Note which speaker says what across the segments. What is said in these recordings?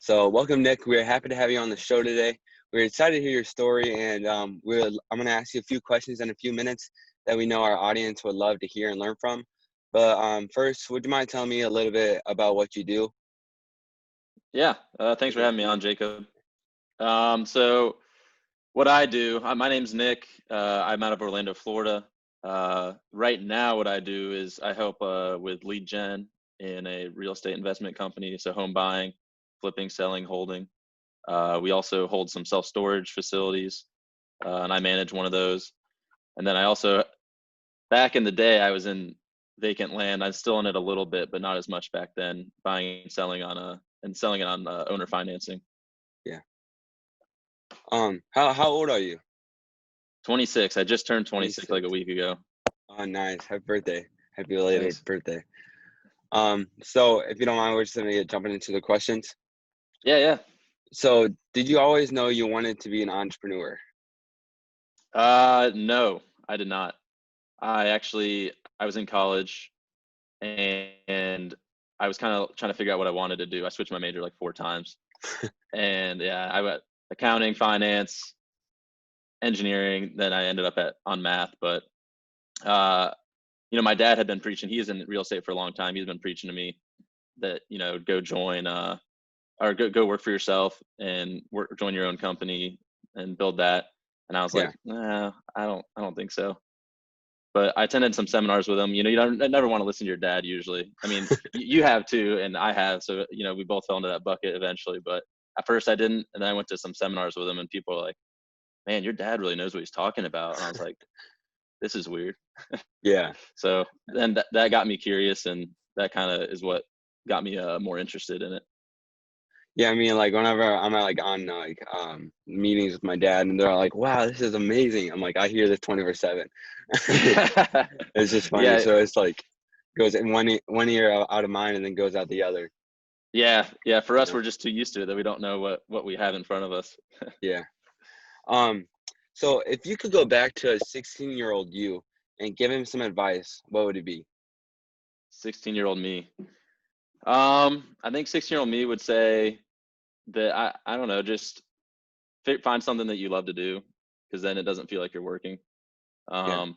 Speaker 1: So welcome, Nick. We're happy to have you on the show today. We're excited to hear your story, and I'm going to ask you a few questions in a few minutes that we know our audience would love to hear and learn from. But first, would you mind telling me a little bit about what you do?
Speaker 2: Yeah, thanks for having me on, Jacob. So what I do, my name's Nick. I'm out of Orlando, Florida. Right now, what I do is I help with lead gen in a real estate investment company, so home buying, flipping, selling, holding. We also hold some self-storage facilities, and I manage one of those. And then I also, back in the day, I was in vacant land. I'm still in it a little bit, but not as much back then, buying and selling selling it on owner financing.
Speaker 1: Yeah. How old are you?
Speaker 2: 26. I just turned 26 like a
Speaker 1: 26.
Speaker 2: week ago.
Speaker 1: Oh, nice. Happy birthday. Happy belated
Speaker 2: Thanks.
Speaker 1: birthday. So if you don't mind, we're just going to get jumping into the questions.
Speaker 2: Yeah, yeah.
Speaker 1: So did you always know you wanted to be an entrepreneur?
Speaker 2: No, I did not. I was in college and I was kind of trying to figure out what I wanted to do. I switched my major like 4 times. And yeah, I went accounting, finance, engineering, then I ended up on math, but uh my dad had been preaching. He is in real estate for a long time. He's been preaching to me that, go join or go work for yourself and join your own company and build that. And I was
Speaker 1: Yeah.
Speaker 2: like, nah, I don't think so. But I attended some seminars with him. You don't never want to listen to your dad usually. I mean, you have too, and I have. So, we both fell into that bucket eventually. But at first I didn't. And then I went to some seminars with him and people were like, man, your dad really knows what he's talking about. And I was like, this is weird.
Speaker 1: Yeah.
Speaker 2: So then that got me curious, and that kind of is what got me more interested in it.
Speaker 1: Yeah, I mean, like whenever I'm at on meetings with my dad, and they're like, "Wow, this is amazing." I'm like, I hear this 24/7. It's just funny.
Speaker 2: Yeah,
Speaker 1: So it's like goes in one ear out of mind, and then goes out the other.
Speaker 2: yeah. For
Speaker 1: You
Speaker 2: us,
Speaker 1: know?
Speaker 2: we're just too used to it that we don't know what we have in front of us.
Speaker 1: Yeah. Um. So if you could go back to a 16-year-old you and give him some advice, what would it be?
Speaker 2: 16-year-old me. I think 16-year-old me would say that I don't know, just find something that you love to do, because then it doesn't feel like you're working.
Speaker 1: Yeah.
Speaker 2: Um,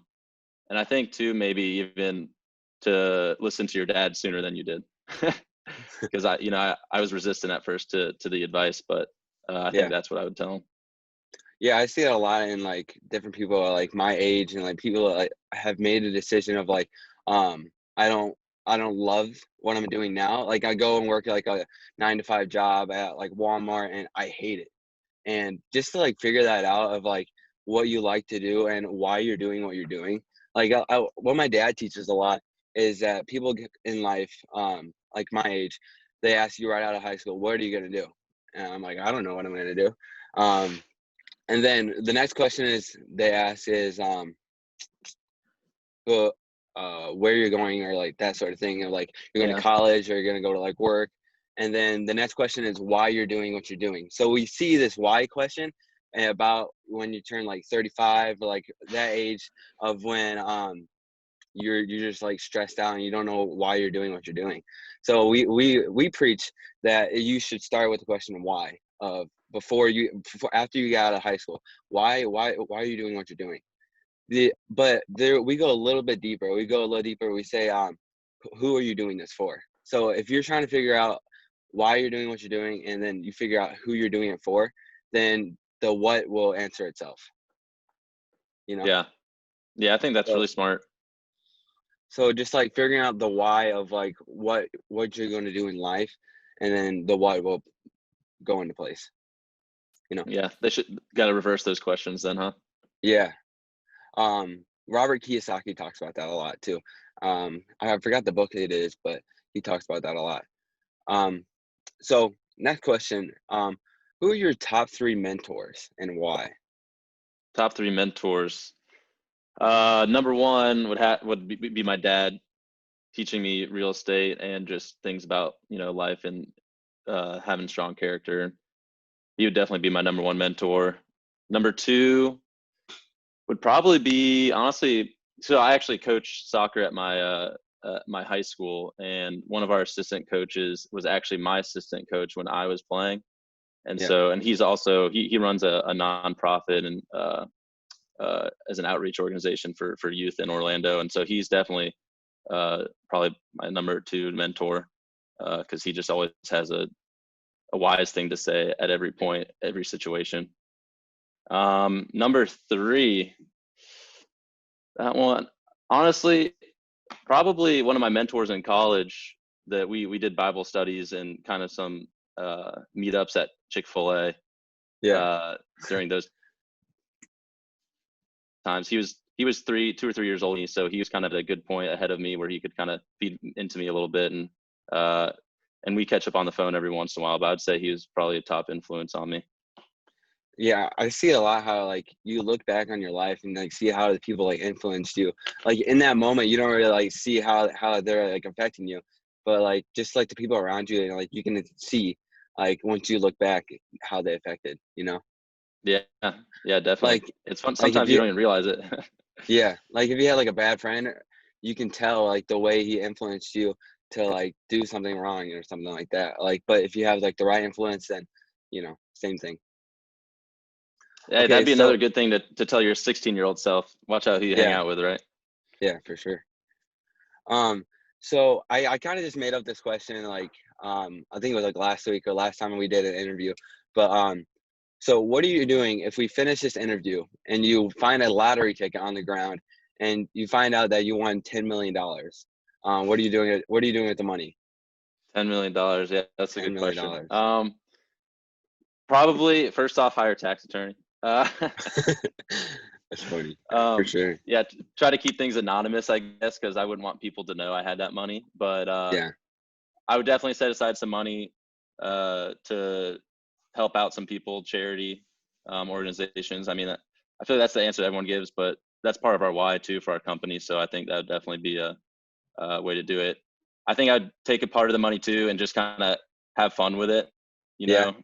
Speaker 2: and I think too, maybe even to listen to your dad sooner than you did, because I was resistant at first to the advice, but I think
Speaker 1: Yeah.
Speaker 2: that's what I would tell him.
Speaker 1: Yeah, I see it a lot in like different people like my age and like people that like have made a decision of like um I don't I don't love what I'm doing now. Like I go and work like a 9 to 5 job at like Walmart and I hate it. And just to like figure that out of like what you like to do and why you're doing what you're doing. Like what my dad teaches a lot is that people in life like my age, they ask you right out of high school, what are you going to do? And I'm like, I don't know what I'm going to do. Um and then the next question is they ask is who, where you're going or like that sort of thing. Of like you're going to
Speaker 2: Yeah,
Speaker 1: college or you're going to go to like work. And then the next question is why you're doing what you're doing. So we see this why question about when you turn like 35 or like that age of when you're just like stressed out and you don't know why you're doing what you're doing. So we preach that you should start with the question of why before after you get out of high school. Why are you doing what you're doing? But there we go a little bit deeper. We go a little deeper. We say who are you doing this for? So if you're trying to figure out why you're doing what you're doing and then you figure out who you're doing it for, then the what will answer itself, you know?
Speaker 2: yeah, yeah. I think that's
Speaker 1: So
Speaker 2: really smart.
Speaker 1: so just like figuring out the why of like what you're going to do in life and then the what will go into place, you know?
Speaker 2: Yeah, they should got to reverse those questions then, huh?
Speaker 1: Yeah. Robert Kiyosaki talks about that a lot too. I forgot the book it is, but he talks about that a lot. Um, so next question, who are your top 3 mentors and why?
Speaker 2: Top 3 mentors. Number one would be my dad, teaching me real estate and just things about life and having strong character. He would definitely be my number one mentor. Number two would probably be, honestly, so I actually coach soccer at my my high school, and one of our assistant coaches was actually my assistant coach when I was playing. And
Speaker 1: Yeah.
Speaker 2: so, and he's also, he runs a nonprofit and as an outreach organization for youth in Orlando. And so he's definitely probably my number 2 mentor, because he just always has a wise thing to say at every point, every situation. Number 3, that one, honestly, probably one of my mentors in college, that we did Bible studies and kind of some meetups at Chick-fil-A
Speaker 1: Yeah.
Speaker 2: during those times. He was 2 or 3 years older, so he was kind of at a good point ahead of me where he could kind of feed into me a little bit, and we catch up on the phone every once in a while. But I'd say he was probably a top influence on me.
Speaker 1: Yeah, I see a lot how like you look back on your life and like see how the people like influenced you. Like in that moment, you don't really like see how they're like affecting you, but like just like the people around you, like you can see like once you look back how they affected.
Speaker 2: Yeah, yeah, definitely.
Speaker 1: Like
Speaker 2: It's fun.
Speaker 1: like if
Speaker 2: Sometimes you
Speaker 1: you
Speaker 2: don't even realize it.
Speaker 1: yeah, like if you had like a bad friend, you can tell like the way he influenced you to like do something wrong or something like that. Like, but if you have like the right influence, then same thing.
Speaker 2: Hey,
Speaker 1: Okay,
Speaker 2: that'd be another
Speaker 1: so
Speaker 2: good thing to tell your 16-year-old self. Watch out who you hang
Speaker 1: yeah,
Speaker 2: out with, right?
Speaker 1: yeah, for sure. Um, so I kind of just made up this question like I think it was like last week or last time we did an interview. But so what are you doing if we finish this interview and you find a lottery ticket on the ground and you find out that you won $10 million? What are you doing? What are you doing with the money?
Speaker 2: $10 million. Yeah, that's a
Speaker 1: $10
Speaker 2: good
Speaker 1: million
Speaker 2: question.
Speaker 1: dollars.
Speaker 2: Probably first off, hire a tax attorney.
Speaker 1: That's funny for
Speaker 2: um,
Speaker 1: sure.
Speaker 2: yeah, try to keep things anonymous, I guess, because I wouldn't want people to know I had that money. But
Speaker 1: Yeah,
Speaker 2: I would definitely set aside some money to help out some people, charity organizations. I mean, I feel like that's the answer everyone gives, but that's part of our why too for our company. So I think that would definitely be a way to do it. I think I'd take a part of the money too and just kind of have fun with it. You
Speaker 1: yeah.
Speaker 2: know,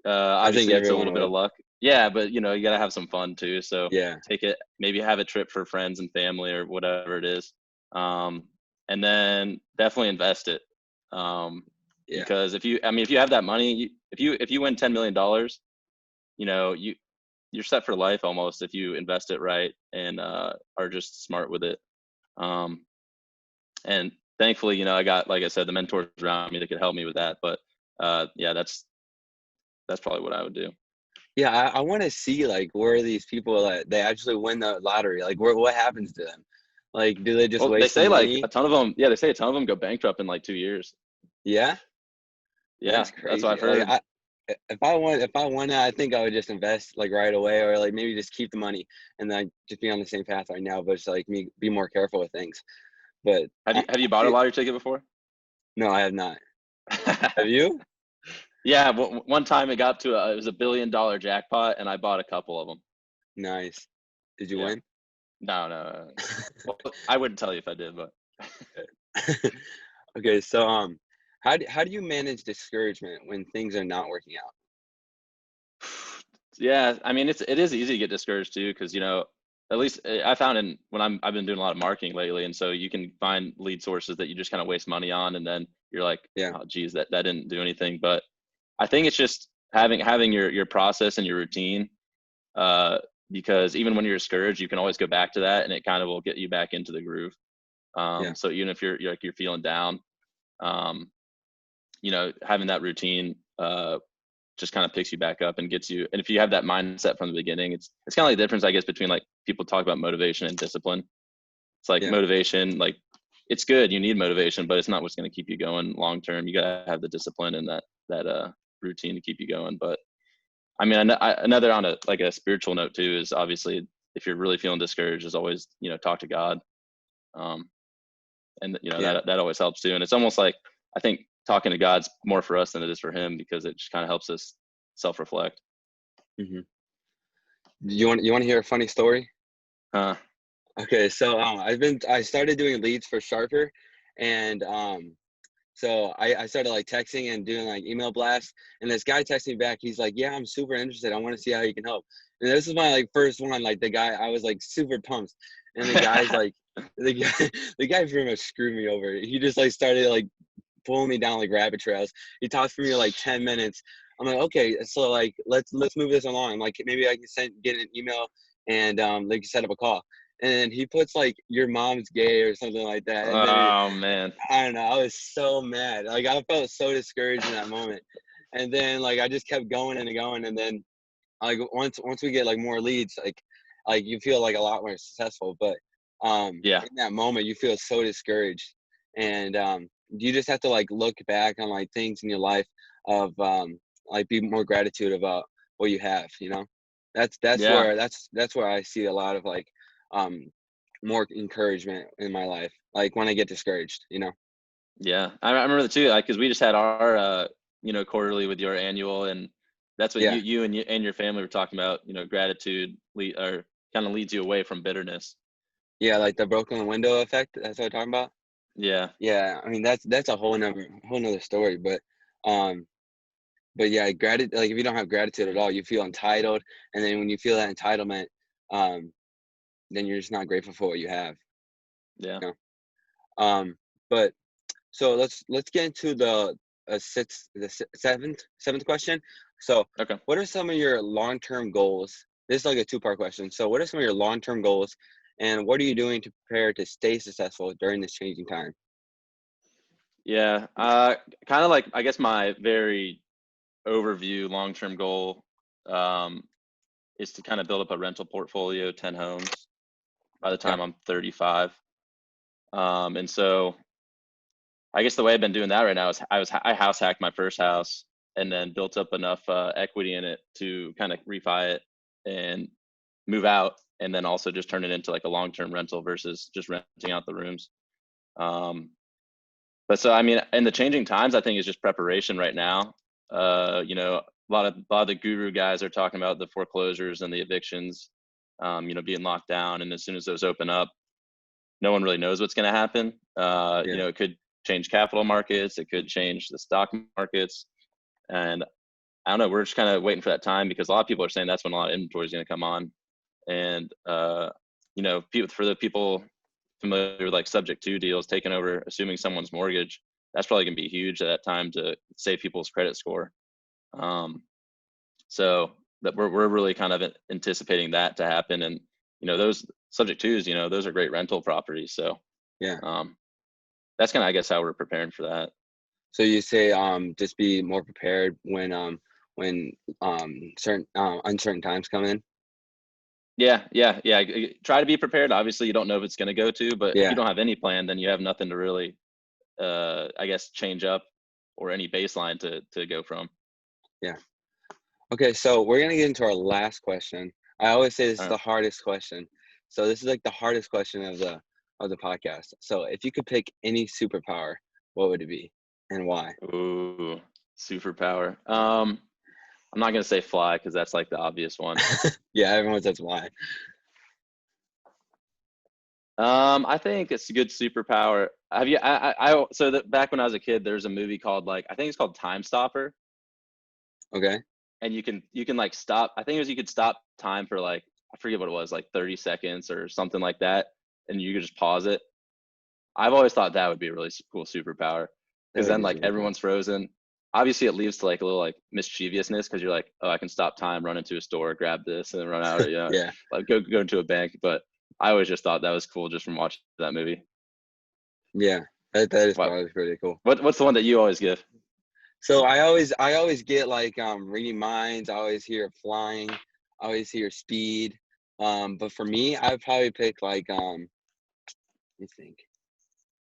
Speaker 1: I think
Speaker 2: obviously it's a
Speaker 1: everyone
Speaker 2: little bit of
Speaker 1: would.
Speaker 2: luck. Yeah, but you gotta have some fun too. So
Speaker 1: Yeah,
Speaker 2: take it, maybe have a trip for friends and family or whatever it is. Um, and then definitely invest it.
Speaker 1: yeah,
Speaker 2: Because if you have that money, if you win $10 million, you're set for life almost if you invest it right and are just smart with it. Um, and thankfully, I got, like I said, the mentors around me that could help me with that. But yeah, that's probably what I would do.
Speaker 1: yeah. I want to see like where these people that they actually win the lottery, like what happens to them? Like, do they just
Speaker 2: Well, they
Speaker 1: waste the
Speaker 2: say like a
Speaker 1: money?
Speaker 2: ton of them. Yeah, they say a ton of them go bankrupt in like 2 years.
Speaker 1: Yeah,
Speaker 2: Yeah,
Speaker 1: that's
Speaker 2: that's what
Speaker 1: crazy.
Speaker 2: I've
Speaker 1: Like
Speaker 2: heard.
Speaker 1: if I won that, I think I would just invest like right away, or like maybe just keep the money and then just be on the same path right now, but just like me be more careful with things. But
Speaker 2: Have you bought a lottery ticket before?
Speaker 1: no, I have not. Have you?
Speaker 2: Yeah, one time it was $1 billion jackpot, and I bought a couple of them.
Speaker 1: Nice. Did you
Speaker 2: Yeah.
Speaker 1: win?
Speaker 2: No, no. Well, I wouldn't tell you if I did, but
Speaker 1: Okay, so how do you manage discouragement when things are not working out?
Speaker 2: yeah, I mean it is easy to get discouraged too, because at least I found I've been doing a lot of marketing lately, and so you can find lead sources that you just kind of waste money on, and then you're like,
Speaker 1: Yeah,
Speaker 2: oh geez, that didn't do anything. But I think it's just having your process and your routine, uh, because even when you're discouraged, you can always go back to that, and it kind of will get you back into the groove.
Speaker 1: yeah,
Speaker 2: So even if you're feeling down, um, having that routine just kind of picks you back up and gets you. And if you have that mindset from the beginning, it's kind of like the difference, I guess, between like people talk about motivation and discipline. It's like
Speaker 1: yeah,
Speaker 2: motivation, like it's good, you need motivation, but it's not what's going to keep you going long term. You got to have the discipline and that routine to keep you going. But I mean, another on a spiritual note too is obviously if you're really feeling discouraged, is always talk to God, um, and
Speaker 1: yeah.
Speaker 2: that always helps too. And it's almost like I think talking to God's more for us than it is for Him, because it just kind of helps us self-reflect.
Speaker 1: hmm You want to hear a funny story?
Speaker 2: Huh.
Speaker 1: Okay, so I started doing leads for Sharper, and so I started like texting and doing like email blasts, and this guy texted me back. He's like, "Yeah, I'm super interested. I want to see how you can help." And this is my like first one. Like the guy, I was like super pumped, and the guy's like, the guy pretty much screwed me over. He just like started like pulling me down like rabbit trails. He talked for me like 10 minutes. I'm like, okay, so like let's move this along. Like maybe I can get an email and they can set up a call. And then he puts like your mom's gay or something like that. And then
Speaker 2: Oh man.
Speaker 1: I don't know, I was so mad. Like I felt so discouraged in that moment. And then like I just kept going and going. And then like once we get like more leads, like you feel like a lot more successful. But
Speaker 2: Yeah.
Speaker 1: in that moment you feel so discouraged. And you just have to like look back on like things in your life of like be more gratitude about what you have, you know. That's
Speaker 2: Yeah.
Speaker 1: where I see a lot of like more encouragement in my life, like when I get discouraged, you know.
Speaker 2: Yeah. I remember that too, like, because we just had our quarterly with your annual, and that's what
Speaker 1: Yeah,
Speaker 2: you and your family were talking about. Gratitude or kind of leads you away from bitterness.
Speaker 1: yeah, like the broken window effect, that's what I'm talking about.
Speaker 2: Yeah.
Speaker 1: Yeah, I mean that's a whole nother story. Um but yeah, gratitude, like if you don't have gratitude at all, you feel entitled. And then when you feel that entitlement, um then you're just not grateful for what you have,
Speaker 2: Yeah.
Speaker 1: you know. But so let's get into seventh question. So
Speaker 2: Okay.
Speaker 1: what are some of your long-term goals? This is like a two-part question. So what are some of your long-term goals, and what are you doing to prepare to stay successful during this changing time?
Speaker 2: Yeah. Kind of like, I guess, my very overview long-term goal um, is to kind of build up a rental portfolio, 10 homes by the
Speaker 1: Okay.
Speaker 2: time I'm 35. And so I guess the way I've been doing that right now is I house hacked my first house and then built up enough equity in it to kind of refi it and move out, and then also just turn it into like a long-term rental versus just renting out the rooms. Um, but so I mean, in the changing times, I think it's just preparation right now. A lot of the guru guys are talking about the foreclosures and the evictions, being locked down, and as soon as those open up, no one really knows what's going to happen.
Speaker 1: Yeah.
Speaker 2: It could change capital markets, it could change the stock markets, and I don't know. We're just kind of waiting for that time because a lot of people are saying that's when a lot of inventory is going to come on, and for the people familiar with like subject to deals taking over, assuming someone's mortgage, that's probably going to be huge at that time to save people's credit score. So that we're really kind of anticipating that to happen, and those subject twos, those are great rental properties. So
Speaker 1: Yeah.
Speaker 2: um, that's kind of, I guess, how we're preparing for that.
Speaker 1: So you say just be more prepared when certain uncertain times come in.
Speaker 2: Yeah, yeah, yeah. Try to be prepared. Obviously, you don't know if it's going to go to, but if you
Speaker 1: Yeah.
Speaker 2: don't have any plan, then you have nothing to really, I guess, change up or any baseline to go from.
Speaker 1: Yeah. Okay, so we're gonna get into our last question. I always say this is
Speaker 2: All
Speaker 1: the hardest question. So this is like the hardest question of the podcast. So if you could pick any superpower, what would it be and why?
Speaker 2: right. Ooh, superpower. I'm not gonna say fly because that's like the obvious one.
Speaker 1: Yeah, everyone says why.
Speaker 2: I think it's a good superpower. Have you? So that back when I was a kid, there's a movie called, like, I think it's called Time Stopper,
Speaker 1: Okay.
Speaker 2: and you can like stop. I think it was, you could stop time for, like, I forget what it was, like 30 seconds or something like that, and you could just pause it. I've always thought that would be a really cool superpower
Speaker 1: That
Speaker 2: because
Speaker 1: would
Speaker 2: then,
Speaker 1: be
Speaker 2: like,
Speaker 1: super cool.
Speaker 2: everyone's frozen. Obviously, it leads to like a little like mischievousness because you're like, oh, I can stop time, run into a store, grab this, and then run out.
Speaker 1: Yeah.
Speaker 2: Like go into a bank. But I always just thought that was cool just from watching that movie.
Speaker 1: Yeah. That is
Speaker 2: What
Speaker 1: probably pretty cool.
Speaker 2: what's the one that you always give?
Speaker 1: So I always get like reading minds, I always hear flying, I always hear speed. But for me, I would probably pick like let me think.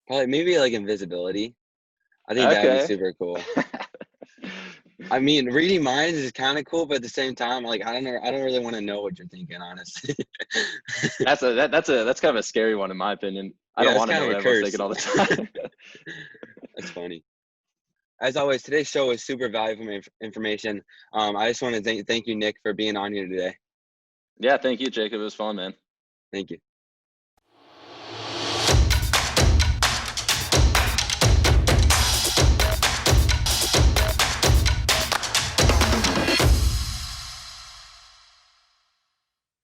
Speaker 1: Probably maybe like invisibility. I think that would be
Speaker 2: Okay.
Speaker 1: super cool. I mean, reading minds is kind of cool, but at the same time, like I don't know, I don't really want to know what you're thinking, honestly.
Speaker 2: That's kind of a scary one in my opinion. I
Speaker 1: Yeah,
Speaker 2: don't
Speaker 1: it's
Speaker 2: want to
Speaker 1: kind
Speaker 2: know
Speaker 1: of
Speaker 2: what
Speaker 1: a
Speaker 2: everyone's
Speaker 1: curse.
Speaker 2: thinking all the time.
Speaker 1: That's funny. As always, today's show was super valuable information. I just want to thank you, Nick, for being on here today.
Speaker 2: Yeah, thank you, Jacob. It was fun, man.
Speaker 1: Thank you.